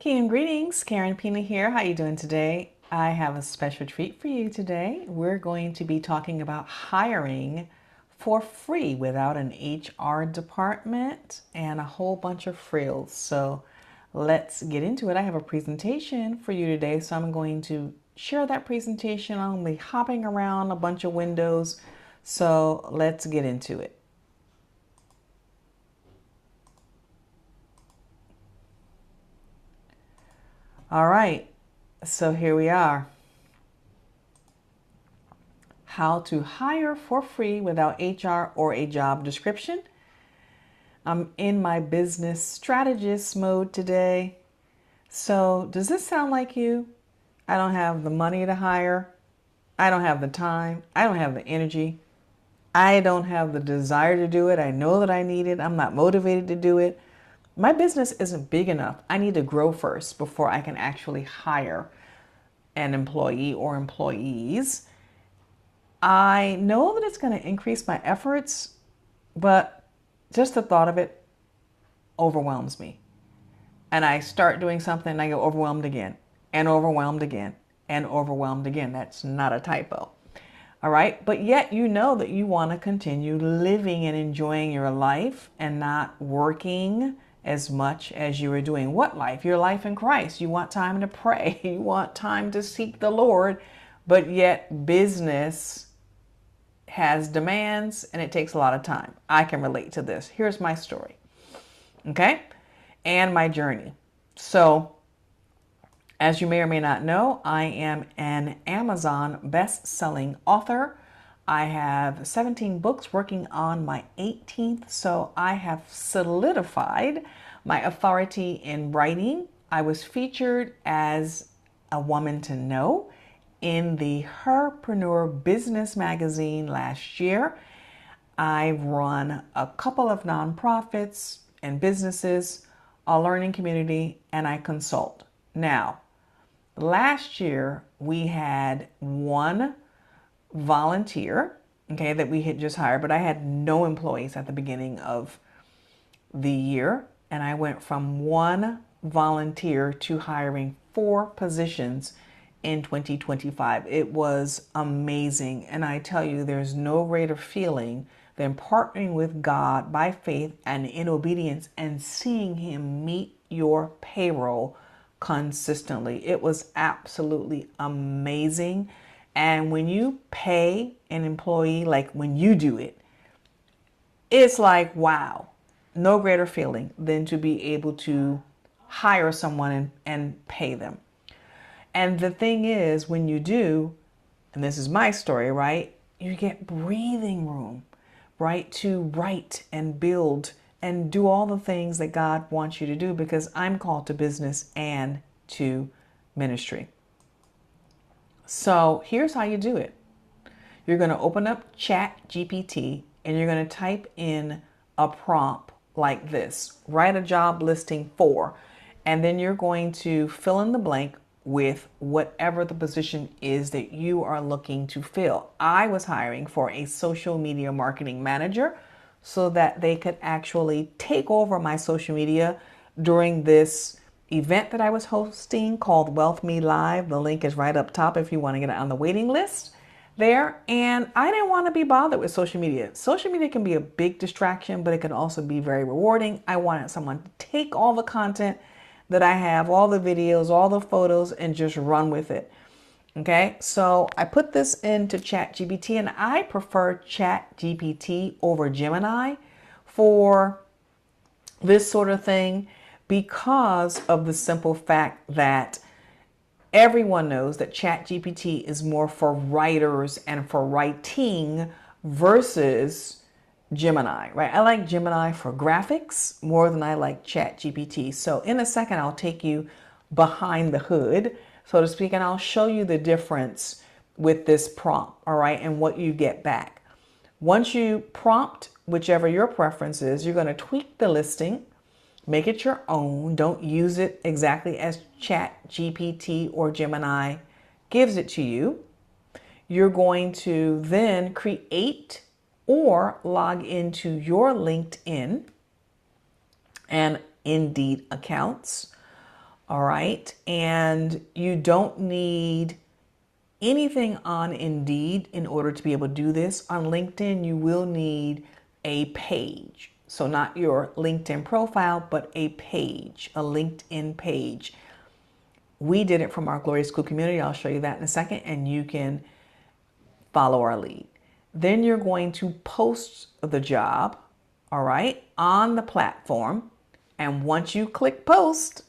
Kingdom greetings, Karen Pina here. How you doing today? I have a special treat for you today. We're going to be talking about hiring for free without an HR department and a whole bunch of frills. So let's get into it. I have a presentation for you today, so I'm going to share that presentation. I'm going to be hopping around a bunch of windows. So let's get into it. All right, so here we are. How to hire for free without HR or a job description. I'm in my business strategist mode today. So does this sound like you? I don't have the money to hire. I don't have the time. I don't have the energy. I don't have the desire to do it. I know that I need it. I'm not motivated to do it. My business isn't big enough. I need to grow first before I can actually hire an employee or employees. I know that it's going to increase my efforts, but just the thought of it overwhelms me. And I start doing something and I get overwhelmed again and overwhelmed again and overwhelmed again. That's not a typo. All right. But yet you know that you want to continue living and enjoying your life and not working as much as you were doing. What life? Your life in Christ. You want time to pray. You want time to seek the Lord, but yet business has demands and it takes a lot of time. I can relate to this. Here's my story. Okay. And my journey. So, as you may or may not know, I am an Amazon best-selling author. I have 17 books working on my 18th, so I have solidified my authority in writing. I was featured as a woman to know in the Herpreneur Business Magazine last year. I've run a couple of nonprofits and businesses, a learning community, and I consult. Now, last year we had one volunteer, okay, that we had just hired, but I had no employees at the beginning of the year. And I went from one volunteer to hiring 4 positions in 2025. It was amazing. And I tell you, there's no greater feeling than partnering with God by faith and in obedience and seeing Him meet your payroll consistently. It was absolutely amazing. And when you pay an employee, like when you do it, it's like, wow, no greater feeling than to be able to hire someone and pay them. And the thing is, when you do, and this is my story, right? You get breathing room, right? To write and build and do all the things that God wants you to do, because I'm called to business and to ministry. So here's how you do it. You're going to open up ChatGPT and you're going to type in a prompt like this. Write a job listing for, and then you're going to fill in the blank with whatever the position is that you are looking to fill. I was hiring for a social media marketing manager so that they could actually take over my social media during this event that I was hosting called Wealth Me Live. The link is right up top if you want to get on the waiting list there. And I didn't want to be bothered with social media. Social media can be a big distraction, but it can also be very rewarding. I wanted someone to take all the content that I have, all the videos, all the photos, and just run with it. Okay, so I put this into ChatGPT, and I prefer ChatGPT over Gemini for this sort of thing because of the simple fact that everyone knows that ChatGPT is more for writers and for writing versus Gemini, right? I like Gemini for graphics more than I like ChatGPT. So in a second, I'll take you behind the hood, so to speak, and I'll show you the difference with this prompt, all right, and what you get back. Once you prompt whichever your preference is, you're going to tweak the listing, make it your own. Don't use it exactly as ChatGPT or Gemini gives it to you. You're going to then create or log into your LinkedIn and Indeed accounts. All right. And you don't need anything on Indeed in order to be able to do this. On LinkedIn, you will need a page. So not your LinkedIn profile, but a page, a LinkedIn page. We did it from our Glory School community. I'll show you that in a second, and you can follow our lead. Then you're going to post the job, all right, on the platform. And once you click post,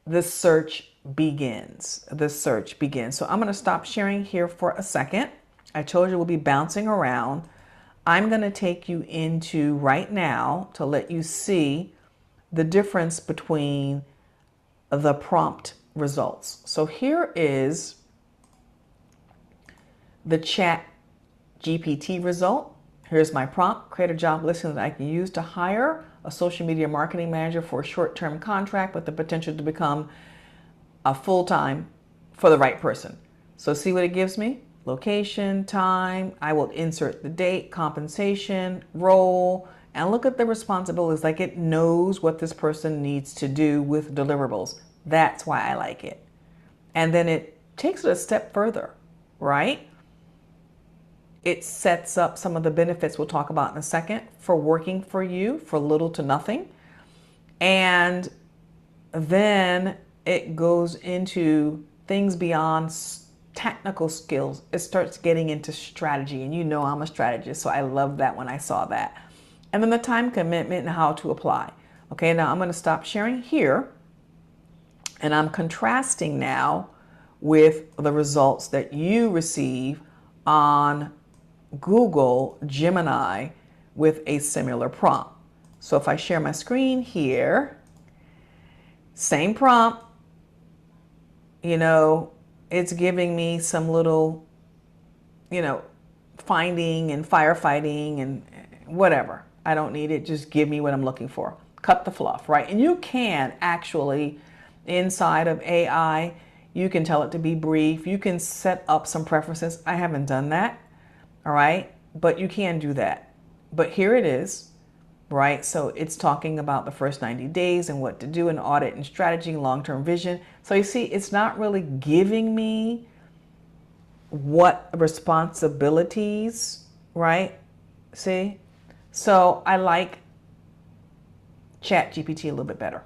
the search begins. The search begins. So I'm going to stop sharing here for a second. I told you we'll be bouncing around. I'm going to take you into right now to let you see the difference between the prompt results. So here is the Chat GPT result. Here's my prompt: create a job listing that I can use to hire a social media marketing manager for a short-term contract with the potential to become a full-time for the right person. So see what it gives me? Location, time, I will insert the date, compensation, role, and look at the responsibilities. Like, it knows what this person needs to do with deliverables. That's why I like it. And then it takes it a step further, right? It sets up some of the benefits we'll talk about in a second for working for you for little to nothing. And then it goes into things beyond technical skills. It starts getting into strategy, and you know I'm a strategist, so I love that when I saw that. And then the time commitment and how to apply. Okay, now I'm going to stop sharing here, and I'm contrasting now with the results that you receive on Google Gemini with a similar prompt. So if I share my screen here, same prompt, you know, it's giving me some little, you know, finding and firefighting and whatever. I don't need it. Just give me what I'm looking for. Cut the fluff, right? And you can actually, inside of AI, you can tell it to be brief. You can set up some preferences. I haven't done that, all right? But you can do that. But here it is, right? So it's talking about the first 90 days and what to do in audit and strategy, long-term vision. So you see, it's not really giving me what responsibilities, right? See? So I like ChatGPT a little bit better.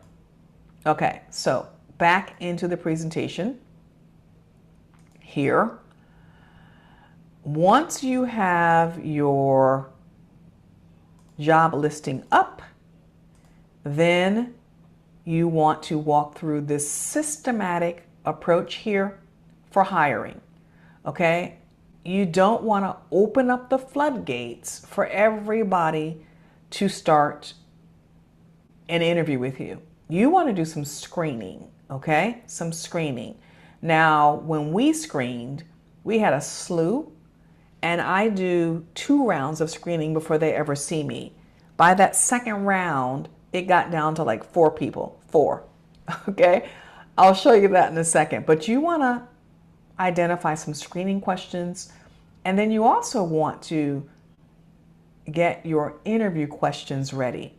Okay, so back into the presentation here. Once you have your job listing up, then you want to walk through this systematic approach here for hiring. Okay? You don't want to open up the floodgates for everybody to start an interview with you. You want to do some screening, okay? Some screening. Now, when we screened, we had a slew, and I do 2 rounds of screening before they ever see me. By that second round, it got down to like 4 people, 4, okay? I'll show you that in a second, but you want to identify some screening questions, and then you also want to get your interview questions ready.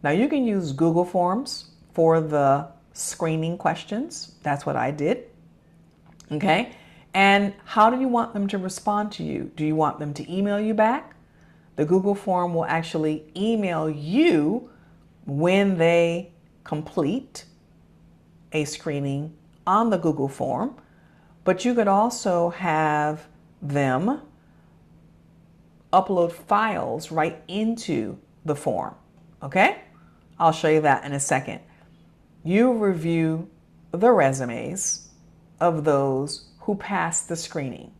Now, you can use Google Forms for the screening questions. That's what I did, okay? And how do you want them to respond to you? Do you want them to email you back? The Google form will actually email you when they complete a screening on the Google form, but you could also have them upload files right into the form, okay? I'll show you that in a second. You review the resumes of those who passed the screening,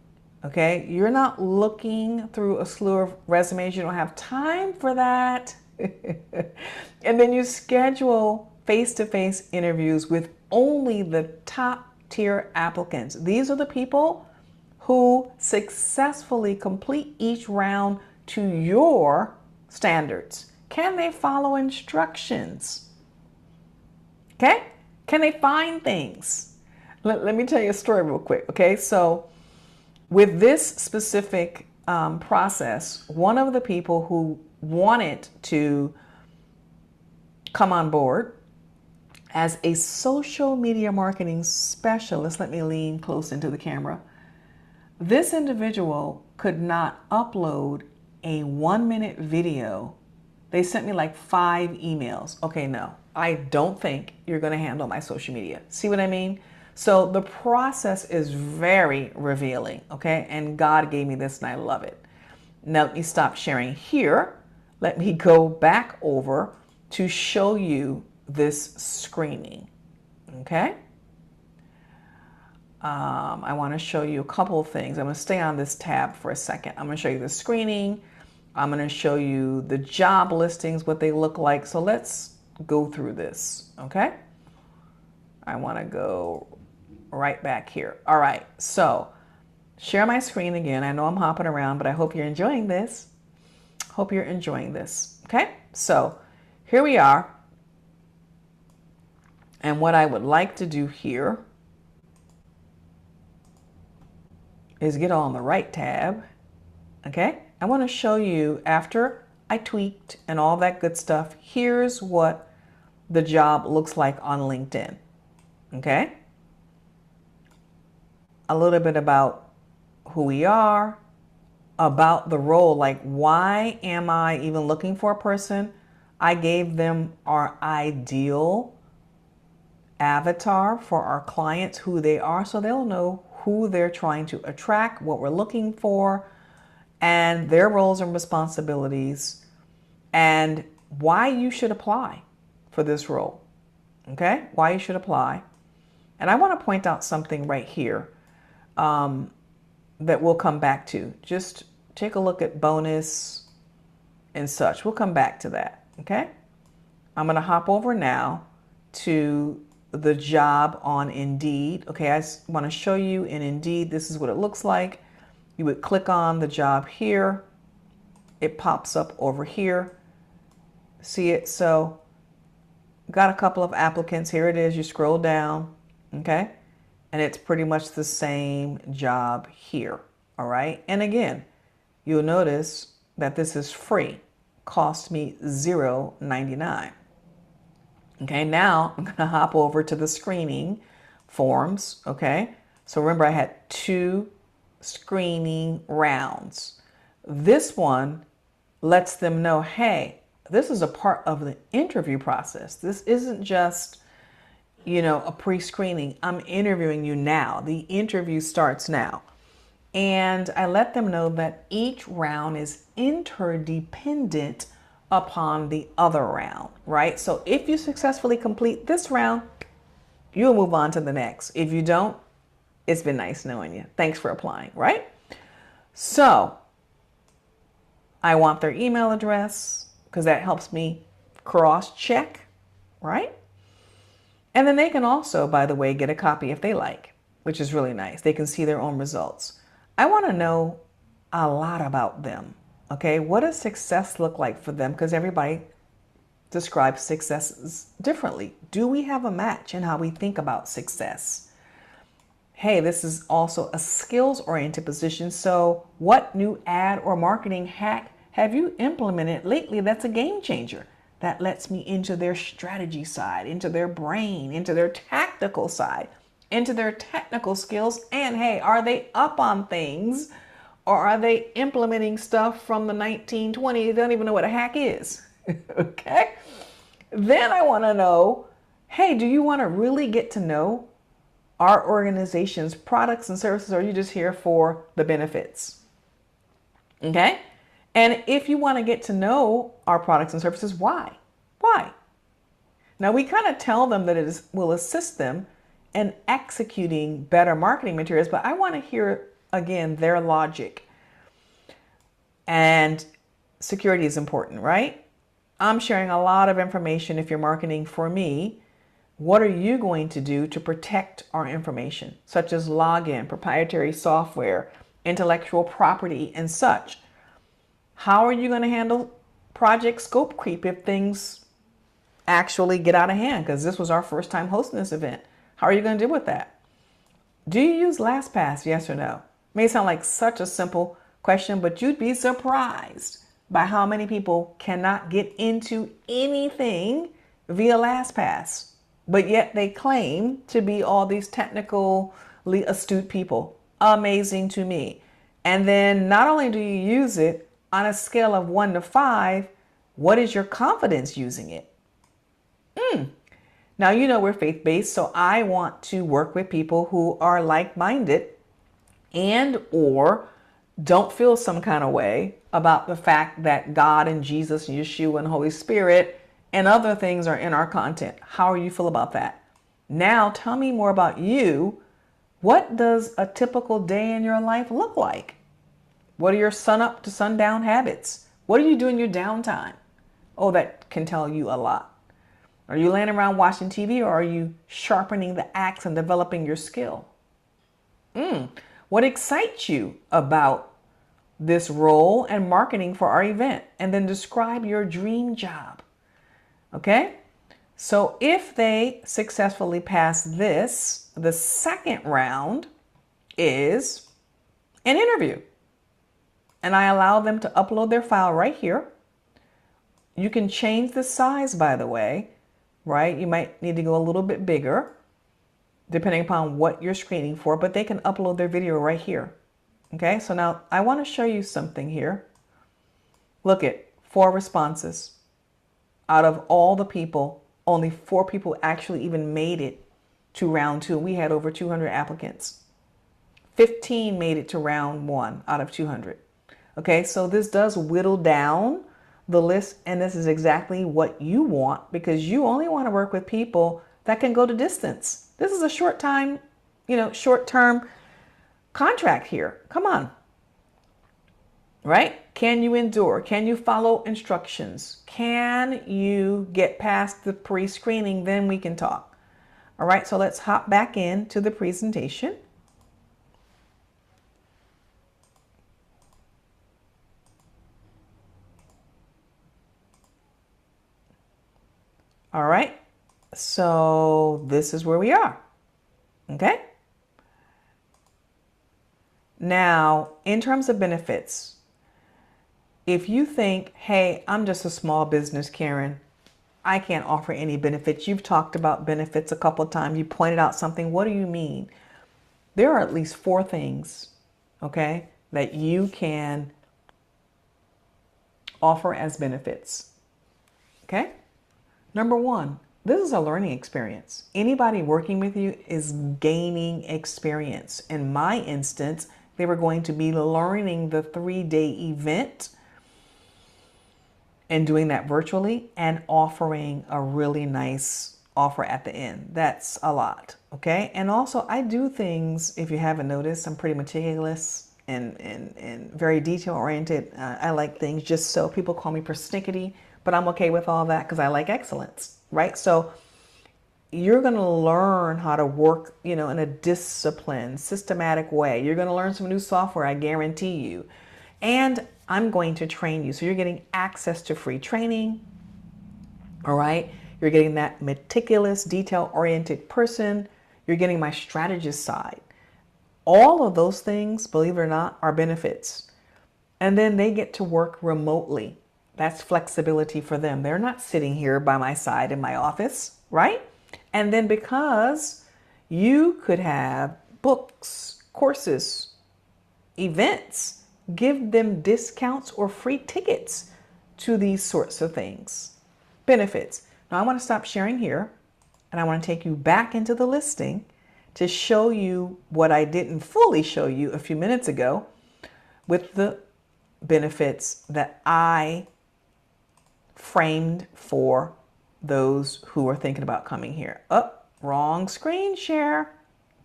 okay? You're not looking through a slew of resumes. You don't have time for that. And then you schedule face-to-face interviews with only the top tier applicants. These are the people who successfully complete each round to your standards. Can they follow instructions? Okay? Can they find things? Let me tell you a story real quick, okay? So with this specific process, one of the people who wanted to come on board As a social media marketing specialist, let me lean close into the camera. This individual could not upload a 1-minute video. They sent me like 5 emails. Okay, no, I don't think you're going to handle my social media. See what I mean? So the process is very revealing, okay? And God gave me this and I love it. Now let me stop sharing here. Let me go back over to show you this screening, okay? I want to show you a couple of things. I'm going to stay on this tab for a second. I'm going to show you the screening. I'm going to show you the job listings, what they look like. So let's go through this, okay? I want to go right back here. All right, so share my screen again. I know I'm hopping around, but I hope you're enjoying this. Hope you're enjoying this, okay? So here we are. And what I would like to do here is get on the right tab, okay? I want to show you after I tweaked and all that good stuff, here's what the job looks like on LinkedIn, okay? A little bit about who we are, about the role, like why am I even looking for a person? I gave them our ideal avatar for our clients, who they are, so they'll know who they're trying to attract, what we're looking for, and their roles and responsibilities, and why you should apply for this role, okay? Why you should apply. And I want to point out something right here that we'll come back to. Just take a look at bonus and such. We'll come back to that, okay? I'm going to hop over now to the job on Indeed. Okay, I want to show you in Indeed, this is what it looks like. You would click on the job here. It pops up over here. See it? So got a couple of applicants. Here it is. You scroll down, okay? And it's pretty much the same job here, all right? And again, you'll notice that this is free. Cost me $0.99. Okay, now I'm going to hop over to the screening forms, okay? So remember I had 2 screening rounds. This one lets them know, hey, this is a part of the interview process. This isn't just, a pre-screening. I'm interviewing you now. The interview starts now. And I let them know that each round is interdependent upon the other round, right? So if you successfully complete this round, you'll move on to the next. If you don't, it's been nice knowing you. Thanks for applying, right? So I want their email address because that helps me cross-check, right? And then they can also, by the way, get a copy if they like, which is really nice. They can see their own results. I want to know a lot about them. Okay, what does success look like for them? Because everybody describes success differently. Do we have a match in how we think about success? Hey, this is also a skills-oriented position. So what new ad or marketing hack have you implemented lately that's a game changer? That lets me into their strategy side, into their brain, into their tactical side, into their technical skills. And hey, are they up on things? Or are they implementing stuff from the 1920s? They don't even know what a hack is. Okay? Then I want to know, hey, do you want to really get to know our organization's products and services, or are you just here for the benefits? Okay? And if you want to get to know our products and services, why? Why? Now, we kind of tell them that it will assist them in executing better marketing materials, but I want to hear again, their logic. And security is important, right? I'm sharing a lot of information. If you're marketing for me, what are you going to do to protect our information, such as login, proprietary software, intellectual property, and such? How are you going to handle project scope creep if things actually get out of hand? Because this was our first time hosting this event. How are you going to deal with that? Do you use LastPass, yes or no? May sound like such a simple question, but you'd be surprised by how many people cannot get into anything via LastPass. but yet they claim to be all these technically astute people. Amazing to me. And then not only do you use it on a scale of 1 to 5, what is your confidence using it? Now, you know, we're faith-based, so I want to work with people who are like-minded and or don't feel some kind of way about the fact that God and Jesus and Yeshua and Holy Spirit and other things are in our content. How do you feel about that? Now, tell me more about you. What does a typical day in your life look like? What are your sun up to sundown habits? What do you do in your downtime? Oh, that can tell you a lot. Are you laying around watching TV, or are you sharpening the axe and developing your skill? What excites you about this role and marketing for our event? And then describe your dream job. Okay? So if they successfully pass this, the second round is an interview. And I allow them to upload their file right here. You can change the size, by the way, right? You might need to go a little bit bigger depending upon what you're screening for, but they can upload their video right here. Okay, so now I want to show you something here. Look at 4 responses. Out of all the people, only 4 people actually even made it to round 2. We had over 200 applicants. 15 made it to round 1 out of 200. Okay, so this does whittle down the list, and this is exactly what you want, because you only want to work with people that can go to distance. This is a short-term contract here. Come on. Right? Can you endure? Can you follow instructions? Can you get past the pre-screening? Then we can talk. All right, so let's hop back into the presentation. All right, so this is where we are. Okay. Now, in terms of benefits, if you think, hey, I'm just a small business, Karen, I can't offer any benefits. You've talked about benefits a couple of times. You pointed out something. What do you mean? There are at least 4 things, okay, that you can offer as benefits. Okay. Number 1, this is a learning experience. Anybody working with you is gaining experience. In my instance, they were going to be learning the 3-day event and doing that virtually and offering a really nice offer at the end. That's a lot. Okay. And also I do things, if you haven't noticed, I'm pretty meticulous and very detail oriented. I like things just so people call me persnickety, but I'm okay with all that because I like excellence, right? So you're going to learn how to work, in a disciplined, systematic way. You're going to learn some new software, I guarantee you. And I'm going to train you. So you're getting access to free training. All right. You're getting that meticulous, detail-oriented person. You're getting my strategist side. All of those things, believe it or not, are benefits. And then they get to work remotely. That's flexibility for them. They're not sitting here by my side in my office, right? And then because you could have books, courses, events, give them discounts or free tickets to these sorts of things. Benefits. Now I want to stop sharing here and I want to take you back into the listing to show you what I didn't fully show you a few minutes ago with the benefits that I framed for those who are thinking about coming here. Oh, wrong screen share.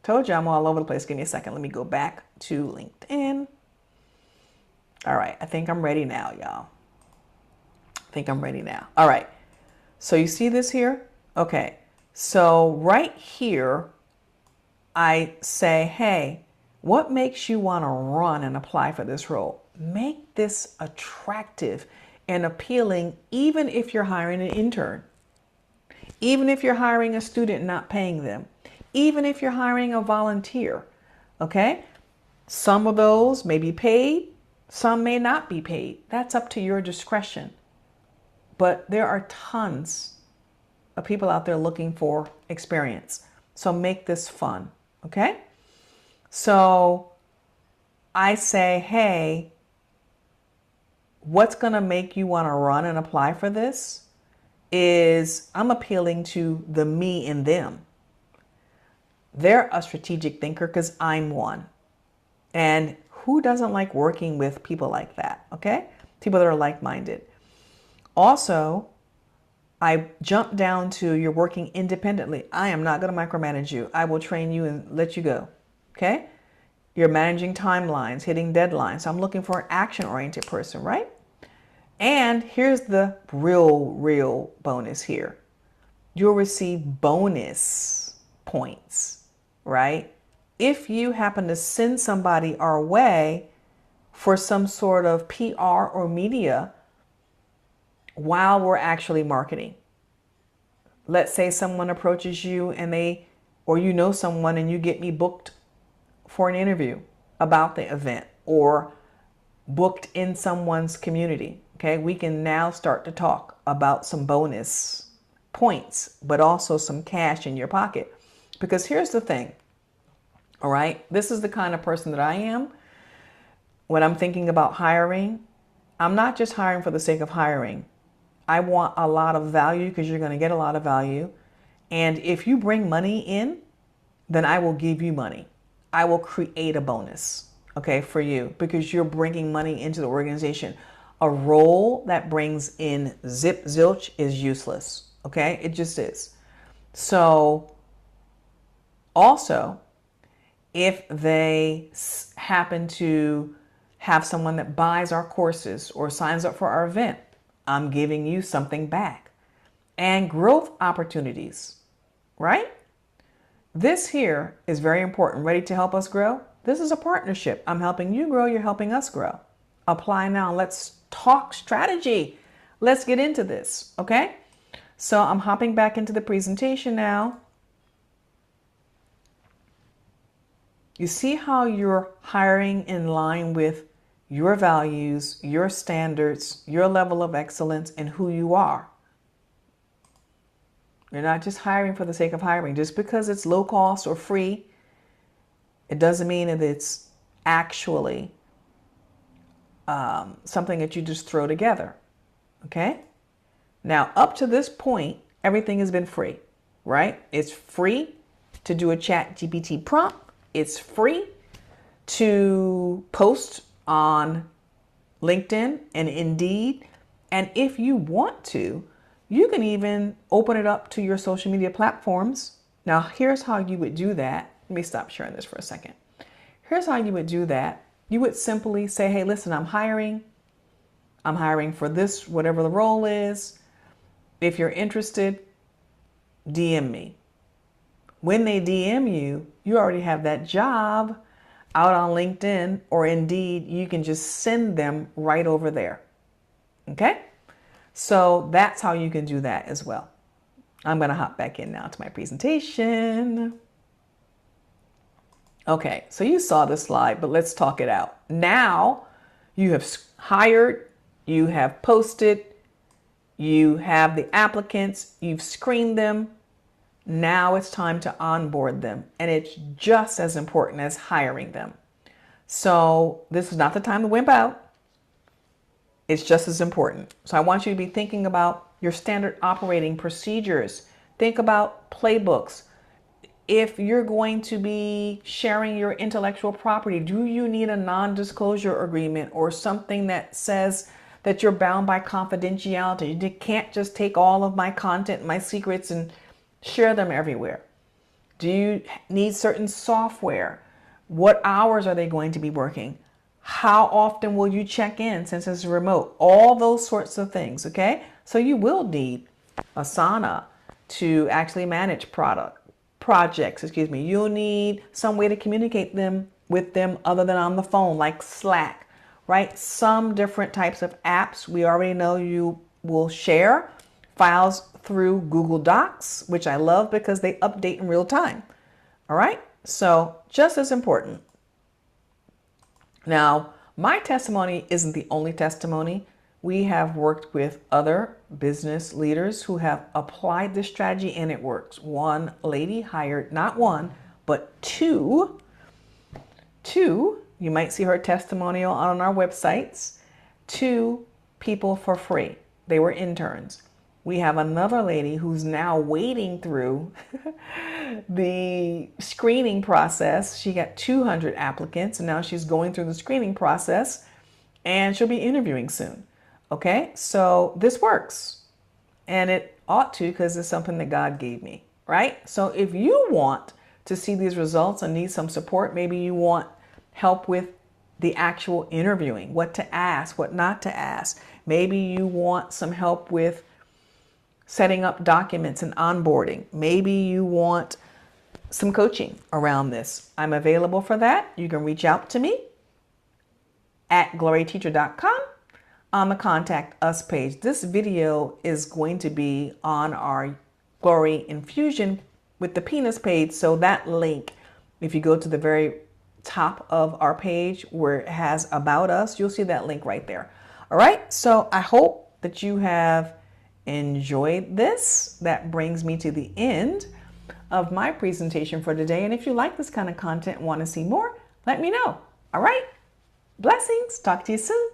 Told you I'm all over the place. Give me a second. Let me go back to LinkedIn. All right. I think I'm ready now, y'all. I think I'm ready now. All right. So you see this here? Okay. So right here, I say, hey, what makes you want to run and apply for this role? Make this attractive and appealing, even if you're hiring an intern, even if you're hiring a student, not paying them, even if you're hiring a volunteer. Okay. Some of those may be paid. Some may not be paid. That's up to your discretion. But there are tons of people out there looking for experience. So make this fun, okay? So I say, hey, what's going to make you want to run and apply for this is I'm appealing to the me in them. They're a strategic thinker because I'm one. And who doesn't like working with people like that? Okay? People that are like-minded. Also, I jump down to you're working independently. I am not going to micromanage you. I will train you and let you go. Okay? You're managing timelines, hitting deadlines. So I'm looking for an action-oriented person, right? And here's the real bonus here. You'll receive bonus points, right? If you happen to send somebody our way for some sort of PR or media while we're actually marketing. Let's say someone approaches you and or you know someone and you get me booked for an interview about the event or booked in someone's community. Okay, we can now start to talk about some bonus points, but also some cash in your pocket. Because here's the thing, all right? This is the kind of person that I am. When I'm thinking about hiring, I'm not just hiring for the sake of hiring. I want a lot of value because you're going to get a lot of value. And if you bring money in, then I will give you money. I will create a bonus, okay, for you because you're bringing money into the organization. A role that brings in zip zilch is useless, okay? It just is. So also, if they happen to have someone that buys our courses or signs up for our event, I'm giving you something back. And growth opportunities, right? This here is very important. Ready to help us grow? This is a partnership. I'm helping you grow. You're helping us grow. Apply now. Let's talk strategy. Let's get into this, okay? So I'm hopping back into the presentation now. You see how you're hiring in line with your values, your standards, your level of excellence, and who you are. You're not just hiring for the sake of hiring. Just because it's low cost or free, it doesn't mean that it's actually something that you just throw together. Okay? Now, up to this point, everything has been free, right? It's free to do a ChatGPT prompt. It's free to post on LinkedIn and Indeed. And if you want to, you can even open it up to your social media platforms. Now, here's how you would do that. Let me stop sharing this for a second. Here's how you would do that. You would simply say, hey, listen, I'm hiring. I'm hiring for this, whatever the role is. If you're interested, DM me. When they DM you, you already have that job out on LinkedIn or Indeed. You can just send them right over there. Okay? So that's how you can do that as well. I'm going to hop back in now to my presentation. Okay, so you saw the slide, but let's talk it out. Now you have hired, you have posted, you have the applicants, you've screened them. Now it's time to onboard them, and it's just as important as hiring them. So this is not the time to wimp out. It's just as important. So I want you to be thinking about your standard operating procedures. Think about playbooks. If you're going to be sharing your intellectual property, do you need a non-disclosure agreement or something that says that you're bound by confidentiality? You can't just take all of my content, my secrets, and share them everywhere. Do you need certain software? What hours are they going to be working? How often will you check in since it's remote? All those sorts of things, okay? So you will need Asana to actually manage projects. You'll need some way to communicate with them other than on the phone, like Slack, right? Some different types of apps. We already know you will share files through Google Docs, which I love because they update in real time. All right. So just as important. Now, my testimony isn't the only testimony, We have worked with other business leaders who have applied this strategy and it works. One lady hired not one, but two. You might see her testimonial on our websites. 2 people for free. They were interns. We have another lady who's now wading through the screening process. She got 200 applicants and now she's going through the screening process and she'll be interviewing soon. Okay, so this works and it ought to because it's something that God gave me, right? So if you want to see these results and need some support, maybe you want help with the actual interviewing, what to ask, what not to ask. Maybe you want some help with setting up documents and onboarding. Maybe you want some coaching around this. I'm available for that. You can reach out to me at gloryteacher.com on the Contact Us page. This video is going to be on our Glory Infusion with the penis page. So that link, if you go to the very top of our page where it has About Us, you'll see that link right there. All right. So I hope that you have enjoyed this. That brings me to the end of my presentation for today. And if you like this kind of content and want to see more, let me know. All right. Blessings. Talk to you soon.